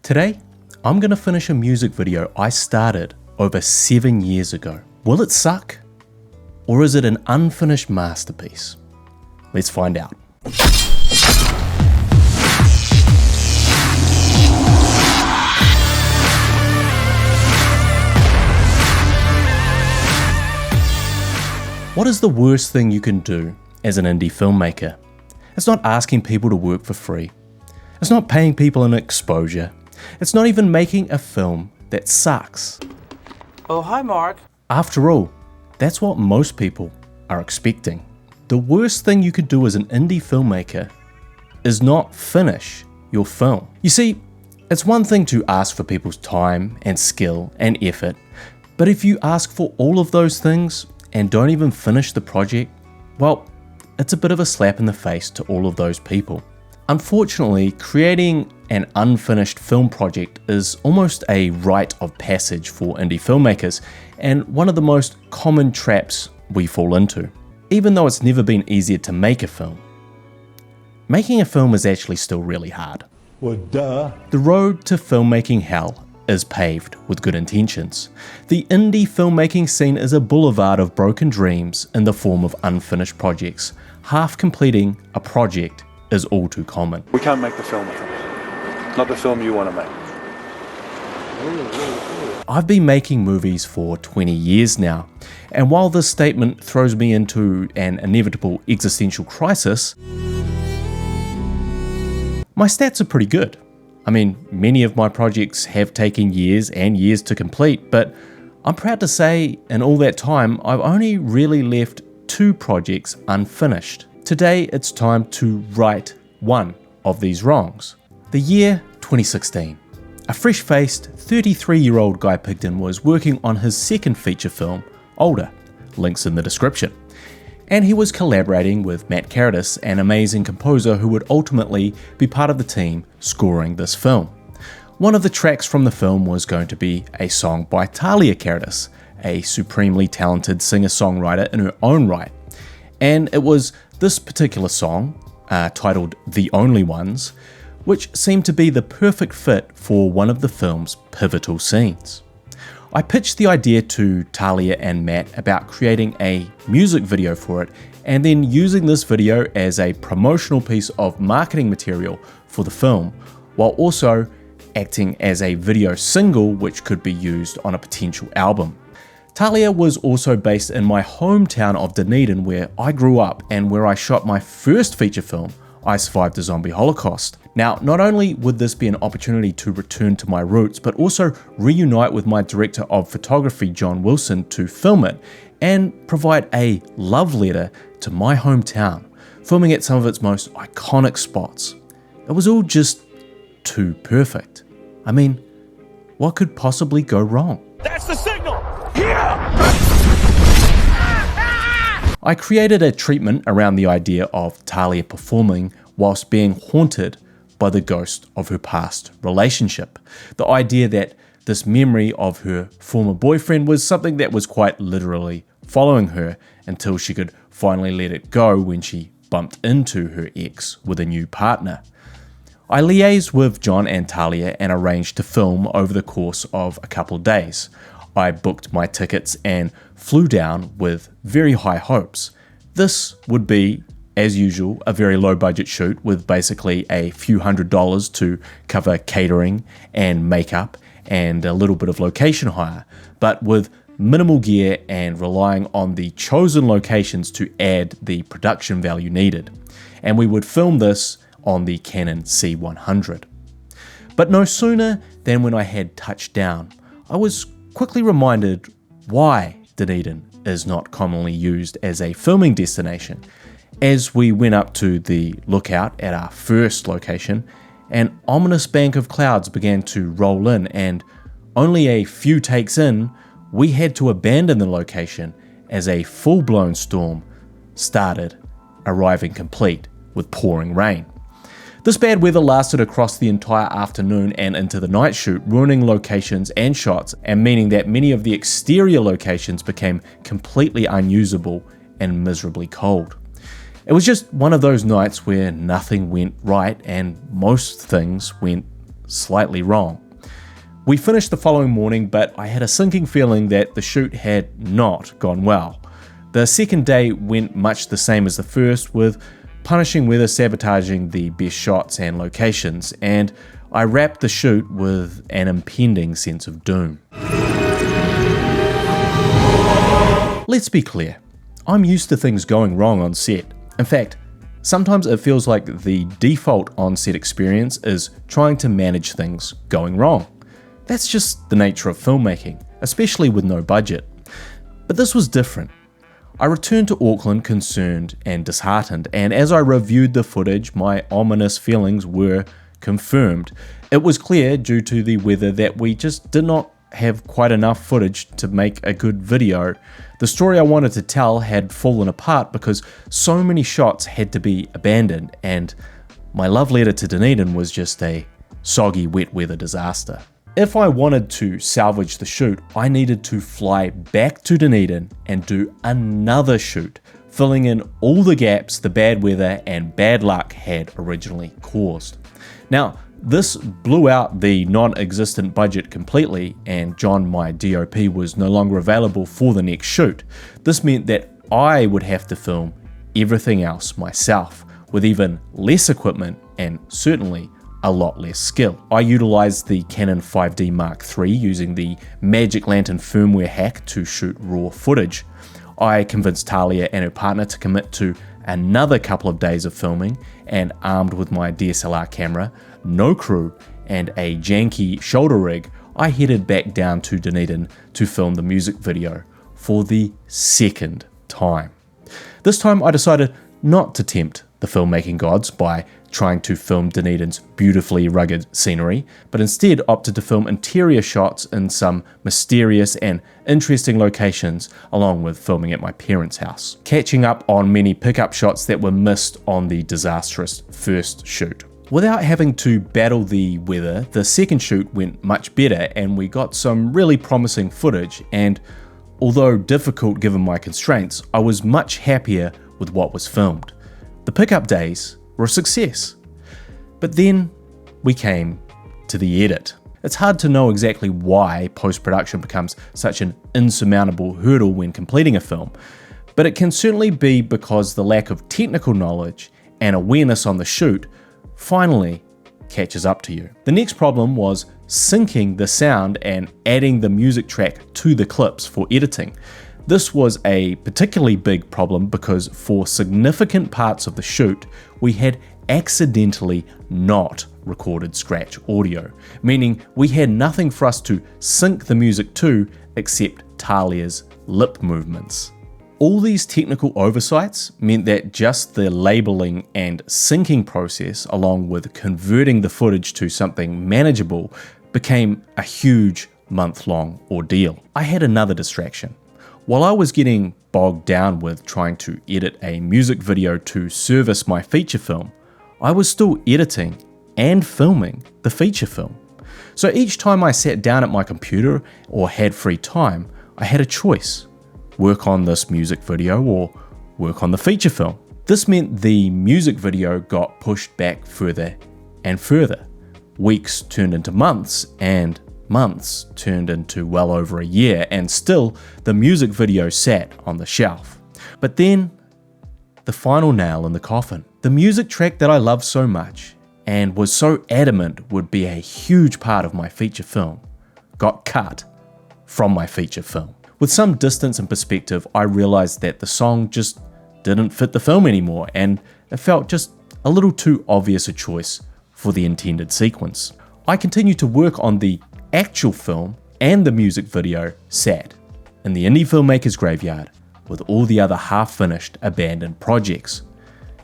Today, I'm going to finish a music video I started over 7 years ago. Will it suck? Or is it an unfinished masterpiece? Let's find out. What is the worst thing you can do as an indie filmmaker? It's not asking people to work for free. It's not paying people an exposure. It's not even making a film that sucks. Oh, hi, Mark. After all, that's what most people are expecting. The worst thing you could do as an indie filmmaker is not finish your film. You see, it's one thing to ask for people's time and skill and effort, but if you ask for all of those things and don't even finish the project, well, it's a bit of a slap in the face to all of those people. Unfortunately, creating an unfinished film project is almost a rite of passage for indie filmmakers and one of the most common traps we fall into. Even though it's never been easier to make a film, making a film is actually still really hard. Well, duh. The road to filmmaking hell is paved with good intentions. The indie filmmaking scene is a boulevard of broken dreams in the form of unfinished projects. Half completing a project is all too common. We can't make the film with them. Not the film you want to make. I've been making movies for 20 years now, and while this statement throws me into an inevitable existential crisis, my stats are pretty good. I mean, many of my projects have taken years and years to complete, but I'm proud to say in all that time, I've only really left 2 projects unfinished. Today, it's time to right one of these wrongs. The year 2016. A fresh-faced 33-year-old Guy Pigden was working on his second feature film, Older, links in the description. And he was collaborating with Matt Caritas, an amazing composer who would ultimately be part of the team scoring this film. One of the tracks from the film was going to be a song by Talia Caritas, a supremely talented singer-songwriter in her own right. And it was this particular song, titled The Only Ones, which seemed to be the perfect fit for one of the film's pivotal scenes. I pitched the idea to Talia and Matt about creating a music video for it and then using this video as a promotional piece of marketing material for the film, while also acting as a video single which could be used on a potential album. Talia was also based in my hometown of Dunedin, where I grew up and where I shot my first feature film, I Survived the Zombie Holocaust. Now, not only would this be an opportunity to return to my roots, but also reunite with my director of photography, John Wilson, to film it and provide a love letter to my hometown, filming at some of its most iconic spots. It was all just too perfect. I mean, what could possibly go wrong? That's the signal! I created a treatment around the idea of Talia performing whilst being haunted by the ghost of her past relationship. The idea that this memory of her former boyfriend was something that was quite literally following her until she could finally let it go when she bumped into her ex with a new partner. I liaised with John and Talia and arranged to film over the course of a couple of days. I booked my tickets and flew down with very high hopes. This would be, as usual, a very low budget shoot with basically a few $100s to cover catering and makeup and a little bit of location hire, but with minimal gear and relying on the chosen locations to add the production value needed. And we would film this on the Canon C100. But no sooner than when I had touched down, I was quickly reminded why Dunedin is not commonly used as a filming destination. As we went up to the lookout at our first location, an ominous bank of clouds began to roll in, and only a few takes in, we had to abandon the location as a full-blown storm started arriving complete with pouring rain. This bad weather lasted across the entire afternoon and into the night shoot, ruining locations and shots, and meaning that many of the exterior locations became completely unusable and miserably cold. It was just one of those nights where nothing went right and most things went slightly wrong. We finished the following morning, but I had a sinking feeling that the shoot had not gone well. The second day went much the same as the first, with punishing weather sabotaging the best shots and locations, and I wrapped the shoot with an impending sense of doom. Let's be clear, I'm used to things going wrong on set. In fact, sometimes it feels like the default on-set experience is trying to manage things going wrong. That's just the nature of filmmaking, especially with no budget. But this was different. I returned to Auckland concerned and disheartened, and as I reviewed the footage, my ominous feelings were confirmed. It was clear due to the weather that we just did not have quite enough footage to make a good video. The story I wanted to tell had fallen apart because so many shots had to be abandoned, and my love letter to Dunedin was just a soggy wet weather disaster. If I wanted to salvage the shoot, I needed to fly back to Dunedin and do another shoot, filling in all the gaps the bad weather and bad luck had originally caused. Now, this blew out the non-existent budget completely, and John, my DOP, was no longer available for the next shoot. This meant that I would have to film everything else myself, with even less equipment and certainly a lot less skill. I utilized the Canon 5D Mark III using the Magic Lantern firmware hack to shoot raw footage. I convinced Talia and her partner to commit to another couple of days of filming, and armed with my DSLR camera, no crew, and a janky shoulder rig, I headed back down to Dunedin to film the music video for the second time. This time I decided not to tempt the filmmaking gods by trying to film Dunedin's beautifully rugged scenery, but instead opted to film interior shots in some mysterious and interesting locations, along with filming at my parents' house, catching up on many pickup shots that were missed on the disastrous first shoot. Without having to battle the weather, the second shoot went much better and we got some really promising footage, and although difficult given my constraints, I was much happier with what was filmed. The pickup days were a success. But then we came to the edit. It's hard to know exactly why post-production becomes such an insurmountable hurdle when completing a film, but it can certainly be because the lack of technical knowledge and awareness on the shoot finally catches up to you. The next problem was syncing the sound and adding the music track to the clips for editing. This was a particularly big problem because for significant parts of the shoot, we had accidentally not recorded scratch audio, meaning we had nothing for us to sync the music to except Talia's lip movements. All these technical oversights meant that just the labeling and syncing process, along with converting the footage to something manageable, became a huge month-long ordeal. I had another distraction. While I was getting bogged down with trying to edit a music video to service my feature film, I was still editing and filming the feature film. So each time I sat down at my computer or had free time, I had a choice: work on this music video or work on the feature film. This meant the music video got pushed back further and further. Weeks turned into months, and months turned into well over a year, and still the music video sat on the shelf. But then, the final nail in the coffin. The music track that I loved so much and was so adamant would be a huge part of my feature film got cut from my feature film. With some distance and perspective, I realized that the song just didn't fit the film anymore, and it felt just a little too obvious a choice for the intended sequence. I continued to work on the actual film, and the music video sat in the indie filmmaker's graveyard with all the other half-finished, abandoned projects,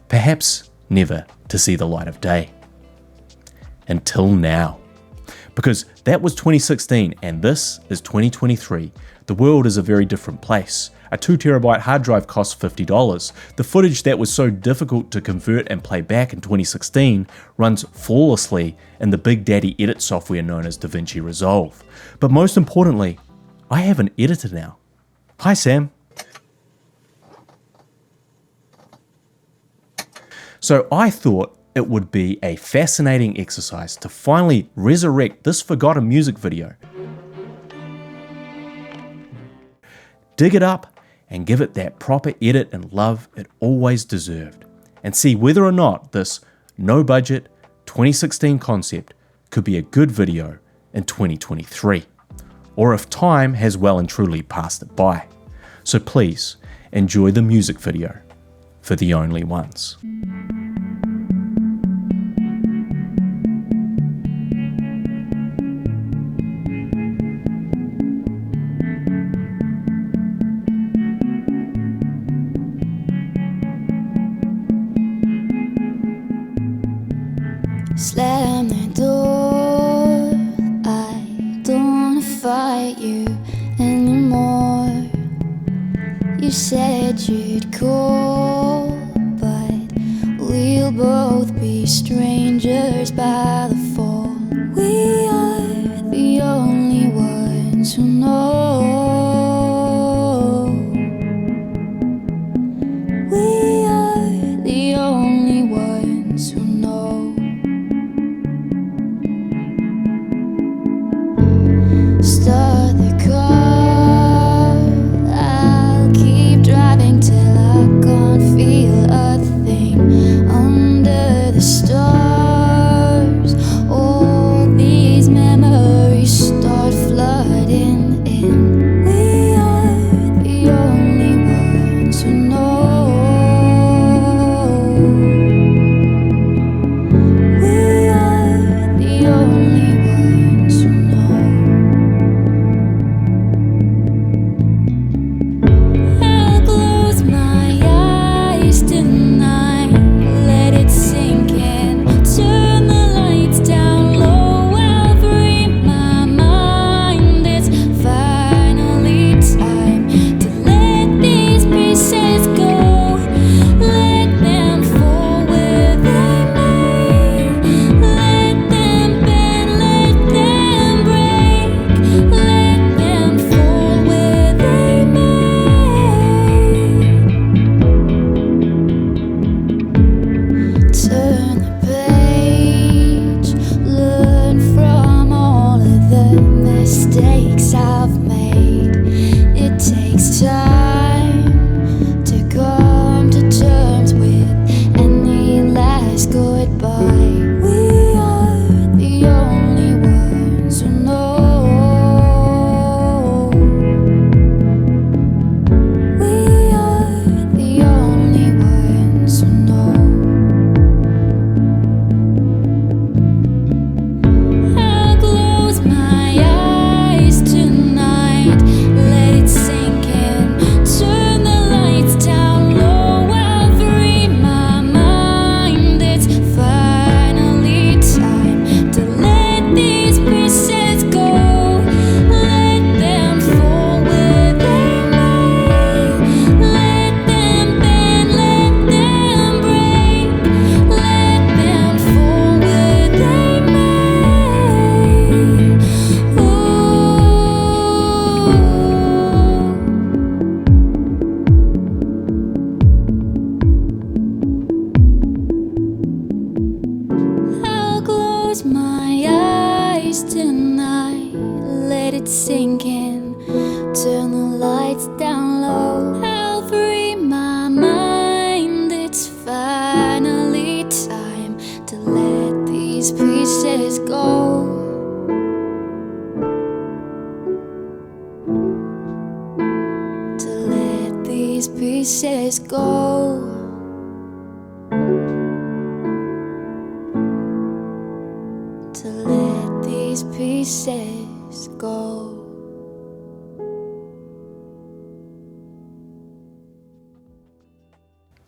perhaps never to see the light of day. Until now. Because that was 2016 and this is 2023. The world is a very different place. A 2TB hard drive costs $50. The footage that was so difficult to convert and play back in 2016 runs flawlessly in the Big Daddy edit software known as DaVinci Resolve. But most importantly, I have an editor now. Hi Sam. So I thought it would be a fascinating exercise to finally resurrect this forgotten music video. Dig it up and give it that proper edit and love it always deserved, and see whether or not this no-budget 2016 concept could be a good video in 2023, or if time has well and truly passed it by. So please enjoy the music video for the only ones. Slam the door, I don't wanna fight you anymore. You said you'd call, but we'll both be strangers by the fall. We are the only ones who know. We are the only ones who know. Start the car, I'll keep driving till I can't feel a thing. Under the stars, all these memories start flooding in. We are the only ones who know. We are the only ones who know. I'll close my eyes tonight, let it sink in. Turn the lights down low, I'll free my mind. It's finally time to let these pieces go. Let them fall where they may. Let them bend, let them break. Let them fall where they may. Turn the page, learn from all of the mistakes I've made. It takes time to come to terms with any last goodbye. We are the only ones who know. We are the only ones who know. I'll close my eyes tonight, let it sink in. Turn the lights down low, I'll free my mind. It's finally time to let these pieces go. Let them fall where they may. Let them bend, let them break. Let them fall where they may. I'll close my eyes tonight, let it sink in. Turn the lights down low, I'll free my mind. It's finally time to let these pieces go. To let these pieces go. To let these pieces go.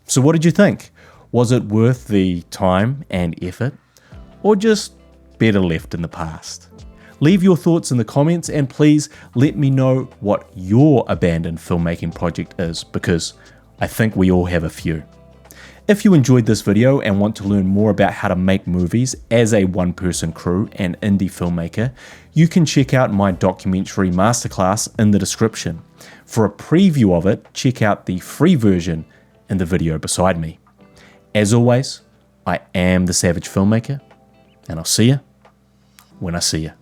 So what did you think? Was it worth the time and effort, or just better left in the past? Leave your thoughts in the comments, and please let me know what your abandoned filmmaking project is, because I think we all have a few. If you enjoyed this video and want to learn more about how to make movies as a one-person crew and indie filmmaker, you can check out my documentary masterclass in the description. For a preview of it, check out the free version in the video beside me. As always, I am the Savage Filmmaker, and I'll see you when I see you.